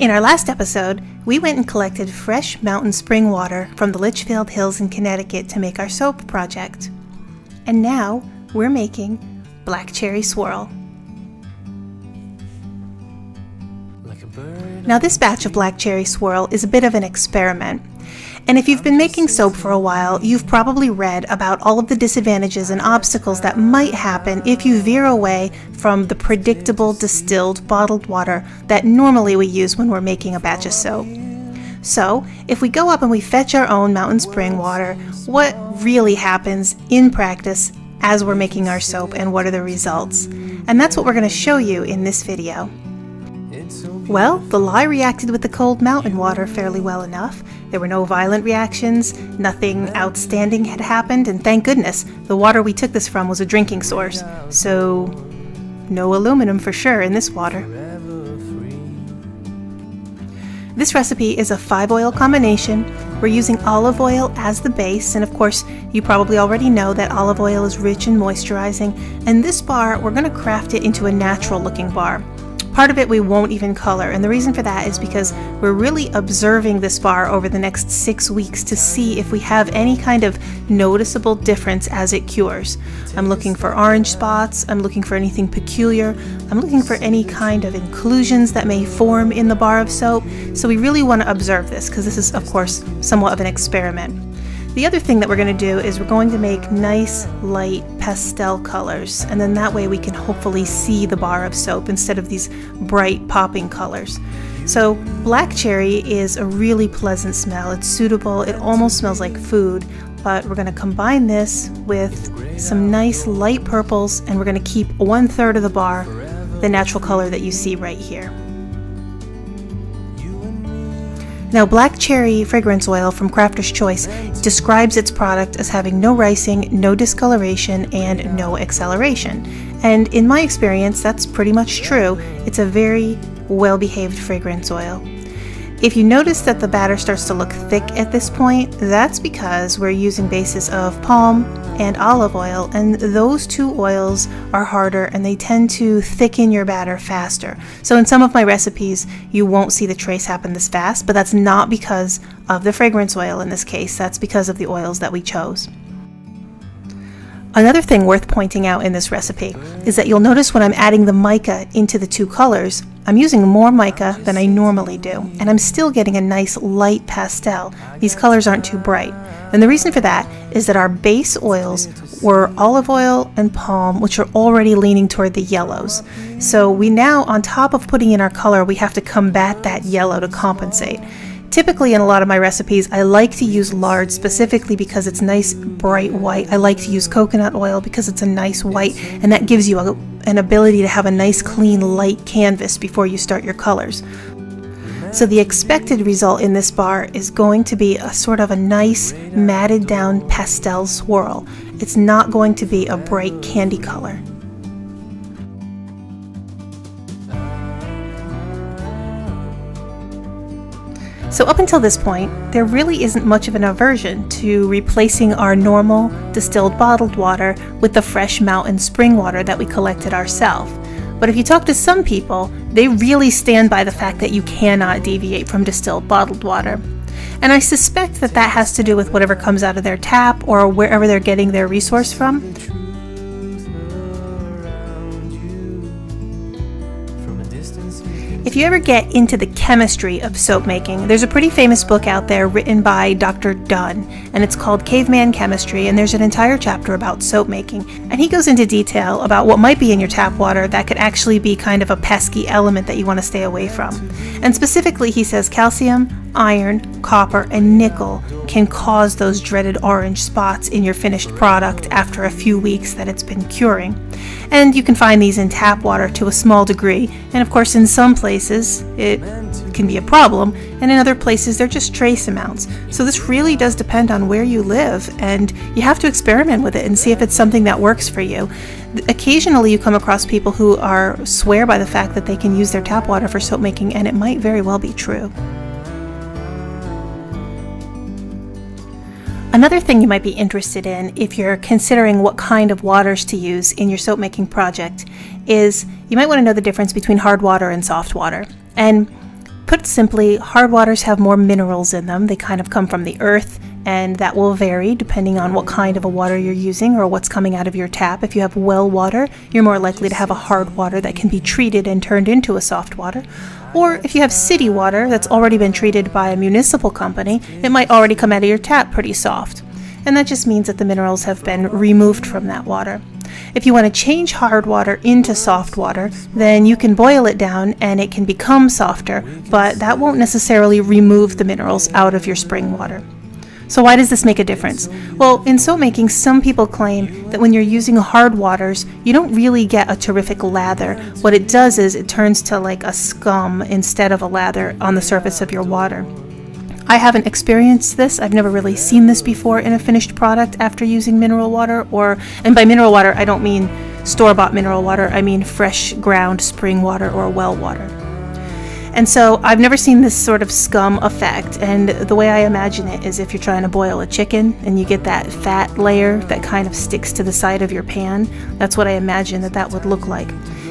In our last episode, we went and collected fresh mountain spring water from the Litchfield Hills in Connecticut to make our soap project. And now we're making black cherry swirl. Now this batch of black cherry swirl is a bit of an experiment. And if you've been making soap for a while, you've probably read about all of the disadvantages and obstacles that might happen if you veer away from the predictable distilled bottled water that normally we use when we're making a batch of soap. So, if we go up and we fetch our own mountain spring water, what really happens in practice as we're making our soap and what are the results? And that's what we're going to show you in this video. Well, the lye reacted with the cold mountain water fairly well enough. There were no violent reactions, nothing outstanding had happened, and thank goodness, the water we took this from was a drinking source, so no aluminum for sure in this water. This recipe is a 5-oil combination. We're using olive oil as the base, and of course, you probably already know that olive oil is rich and moisturizing, and this bar, we're going to craft it into a natural-looking bar. Part of it we won't even color, and the reason for that is because we're really observing this bar over the next 6 weeks to see if we have any kind of noticeable difference as it cures. I'm looking for orange spots, I'm looking for anything peculiar, I'm looking for any kind of inclusions that may form in the bar of soap, so we really want to observe this because this is, of course, somewhat of an experiment. The other thing that we're going to do is we're going to make nice light pastel colors, and then that way we can hopefully see the bar of soap instead of these bright popping colors. So black cherry is a really pleasant smell. It's suitable. It almost smells like food, but we're going to combine this with some nice light purples, and we're going to keep 1/3 of the bar, the natural color that you see right here. Now, black cherry fragrance oil from Crafter's Choice describes its product as having no ricing, no discoloration, and no acceleration. And in my experience, that's pretty much true. It's a very well-behaved fragrance oil. If you notice that the batter starts to look thick at this point, that's because we're using bases of palm and olive oil, and those two oils are harder and they tend to thicken your batter faster. So in some of my recipes, you won't see the trace happen this fast, but that's not because of the fragrance oil in this case. That's because of the oils that we chose. Another thing worth pointing out in this recipe is that you'll notice when I'm adding the mica into the two colors, I'm using more mica than I normally do, and I'm still getting a nice light pastel. These colors aren't too bright. And the reason for that is that our base oils were olive oil and palm, which are already leaning toward the yellows. So we now, on top of putting in our color, we have to combat that yellow to compensate. Typically in a lot of my recipes, I like to use lard specifically because it's nice bright white. I like to use coconut oil because it's a nice white, and that gives you an ability to have a nice clean light canvas before you start your colors. So the expected result in this bar is going to be a sort of a nice matted down pastel swirl. It's not going to be a bright candy color. So up until this point, there really isn't much of an aversion to replacing our normal distilled bottled water with the fresh mountain spring water that we collected ourselves. But if you talk to some people, they really stand by the fact that you cannot deviate from distilled bottled water. And I suspect that that has to do with whatever comes out of their tap or wherever they're getting their resource from. If you ever get into the chemistry of soap making, there's a pretty famous book out there written by Dr. Dunn, and it's called Caveman Chemistry, and there's an entire chapter about soap making. And he goes into detail about what might be in your tap water that could actually be kind of a pesky element that you want to stay away from. And specifically, he says calcium, iron, copper, and nickel can cause those dreaded orange spots in your finished product after a few weeks that it's been curing. And you can find these in tap water to a small degree, and of course in some places it can be a problem, and in other places they're just trace amounts. So this really does depend on where you live, and you have to experiment with it and see if it's something that works for you. Occasionally you come across people who swear by the fact that they can use their tap water for soap making, and it might very well be true. Another thing you might be interested in if you're considering what kind of waters to use in your soap making project is you might want to know the difference between hard water and soft water. And Put simply, hard waters have more minerals in them. They kind of come from the earth, and that will vary depending on what kind of a water you're using or what's coming out of your tap. If you have well water, you're more likely to have a hard water that can be treated and turned into a soft water. Or if you have city water that's already been treated by a municipal company, it might already come out of your tap pretty soft. And that just means that the minerals have been removed from that water. If you want to change hard water into soft water, then you can boil it down and it can become softer, but that won't necessarily remove the minerals out of your spring water. So why does this make a difference? Well, in soap making, some people claim that when you're using hard waters, you don't really get a terrific lather. What it does is it turns to like a scum instead of a lather on the surface of your water. I haven't experienced this. I've never really seen this before in a finished product after using mineral water, and by mineral water, I don't mean store-bought mineral water. I mean fresh ground spring water or well water. And so I've never seen this sort of scum effect, and the way I imagine it is if you're trying to boil a chicken and you get that fat layer that kind of sticks to the side of your pan, that's what I imagine that would look like.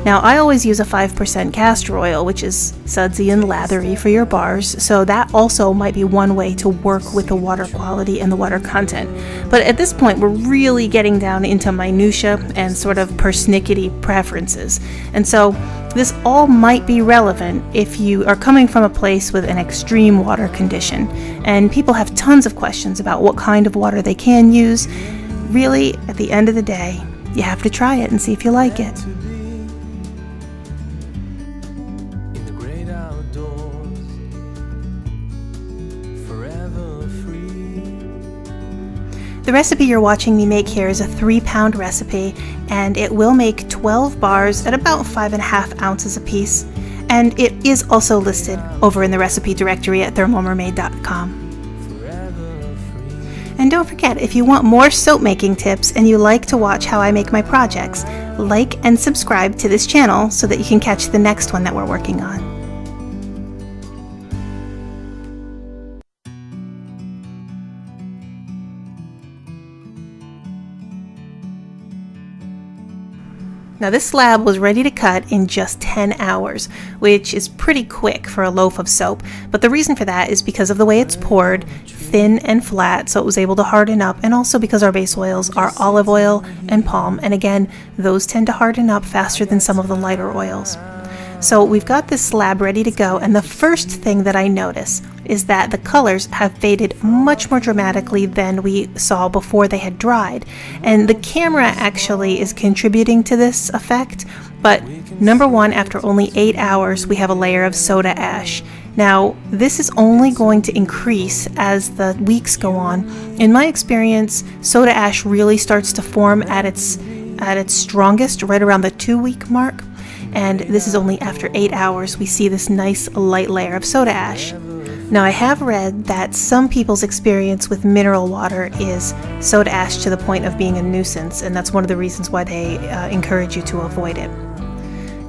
Now, I always use a 5% castor oil, which is sudsy and lathery for your bars, so that also might be one way to work with the water quality and the water content. But at this point, we're really getting down into minutia and sort of persnickety preferences. And so this all might be relevant if you are coming from a place with an extreme water condition. And people have tons of questions about what kind of water they can use. Really, at the end of the day, you have to try it and see if you like it. The recipe you're watching me make here is a 3-pound recipe, and it will make 12 bars at about 5.5 ounces apiece, and it is also listed over in the recipe directory at thermalmermaid.com. And don't forget, if you want more soap making tips and you like to watch how I make my projects, like and subscribe to this channel so that you can catch the next one that we're working on. Now this slab was ready to cut in just 10 hours, which is pretty quick for a loaf of soap, but the reason for that is because of the way it's poured, thin and flat, so it was able to harden up, and also because our base oils are olive oil and palm, and again, those tend to harden up faster than some of the lighter oils. So we've got this slab ready to go, and the first thing that I notice is that the colors have faded much more dramatically than we saw before they had dried. And the camera actually is contributing to this effect, but number one, after only 8 hours, we have a layer of soda ash. Now, this is only going to increase as the weeks go on. In my experience, soda ash really starts to form at its strongest right around the 2-week mark. And this is only after 8 hours we see this nice light layer of soda ash. Now, I have read that some people's experience with mineral water is soda ash to the point of being a nuisance, and that's one of the reasons why they encourage you to avoid it.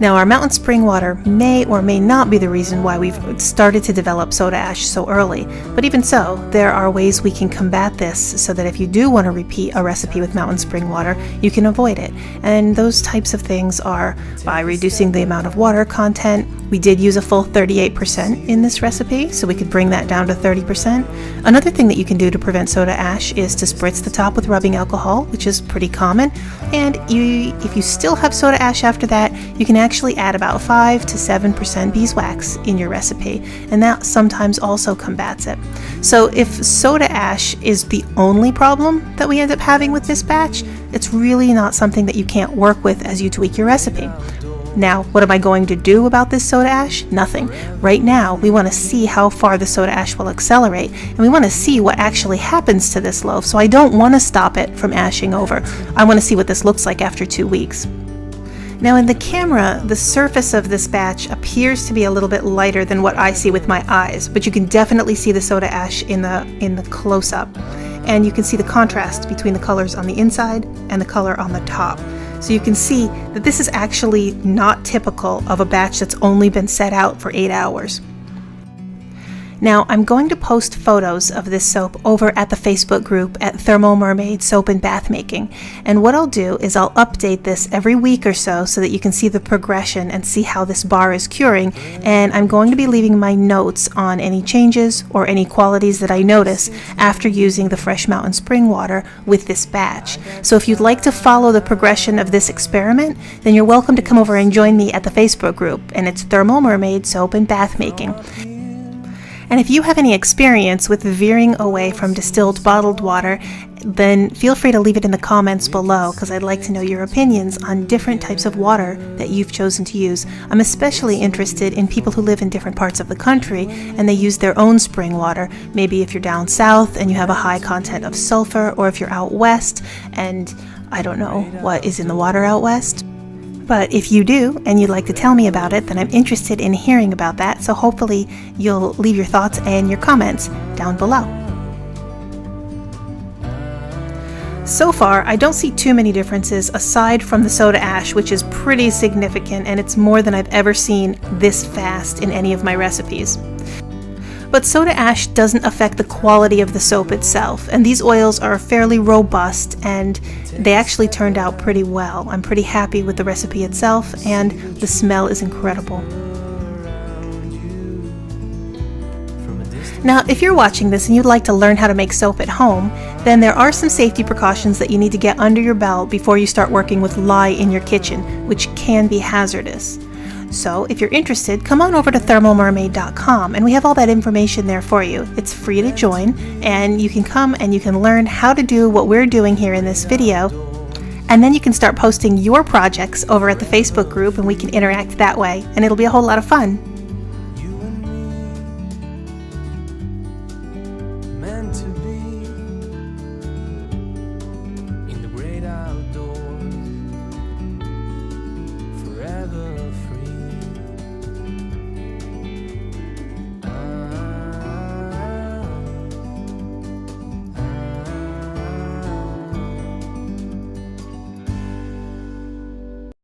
Now, our mountain spring water may or may not be the reason why we've started to develop soda ash so early, but even so, there are ways we can combat this so that if you do want to repeat a recipe with mountain spring water, you can avoid it. And those types of things are by reducing the amount of water content. We did use a full 38% in this recipe, so we could bring that down to 30%. Another thing that you can do to prevent soda ash is to spritz the top with rubbing alcohol, which is pretty common. And if you still have soda ash after that, you can actually add about 5 to 7% beeswax in your recipe, and that sometimes also combats it. So if soda ash is the only problem that we end up having with this batch, it's really not something that you can't work with as you tweak your recipe. Now, what am I going to do about this soda ash? Nothing. Right now, we want to see how far the soda ash will accelerate, and we want to see what actually happens to this loaf, so I don't want to stop it from ashing over. I want to see what this looks like after 2 weeks. Now, in the camera, the surface of this batch appears to be a little bit lighter than what I see with my eyes, but you can definitely see the soda ash in the close-up, and you can see the contrast between the colors on the inside and the color on the top. So you can see that this is actually not typical of a batch that's only been set out for 8 hours. Now, I'm going to post photos of this soap over at the Facebook group at Thermal Mermaid Soap and Bath Making. And what I'll do is I'll update this every week or so that you can see the progression and see how this bar is curing. And I'm going to be leaving my notes on any changes or any qualities that I notice after using the fresh mountain spring water with this batch. So if you'd like to follow the progression of this experiment, then you're welcome to come over and join me at the Facebook group. And it's Thermal Mermaid Soap and Bath Making. And if you have any experience with veering away from distilled bottled water, then feel free to leave it in the comments below, because I'd like to know your opinions on different types of water that you've chosen to use. I'm especially interested in people who live in different parts of the country and they use their own spring water. Maybe if you're down south and you have a high content of sulfur, or if you're out west and I don't know what is in the water out west. But if you do, and you'd like to tell me about it, then I'm interested in hearing about that, so hopefully you'll leave your thoughts and your comments down below. So far, I don't see too many differences aside from the soda ash, which is pretty significant, and it's more than I've ever seen this fast in any of my recipes. But soda ash doesn't affect the quality of the soap itself, and these oils are fairly robust and they actually turned out pretty well. I'm pretty happy with the recipe itself, and the smell is incredible. Now, if you're watching this and you'd like to learn how to make soap at home, then there are some safety precautions that you need to get under your belt before you start working with lye in your kitchen, which can be hazardous. So if you're interested, come on over to thermalmermaid.com and we have all that information there for you. It's free to join, and you can come and you can learn how to do what we're doing here in this video. And then you can start posting your projects over at the Facebook group and we can interact that way, and it'll be a whole lot of fun.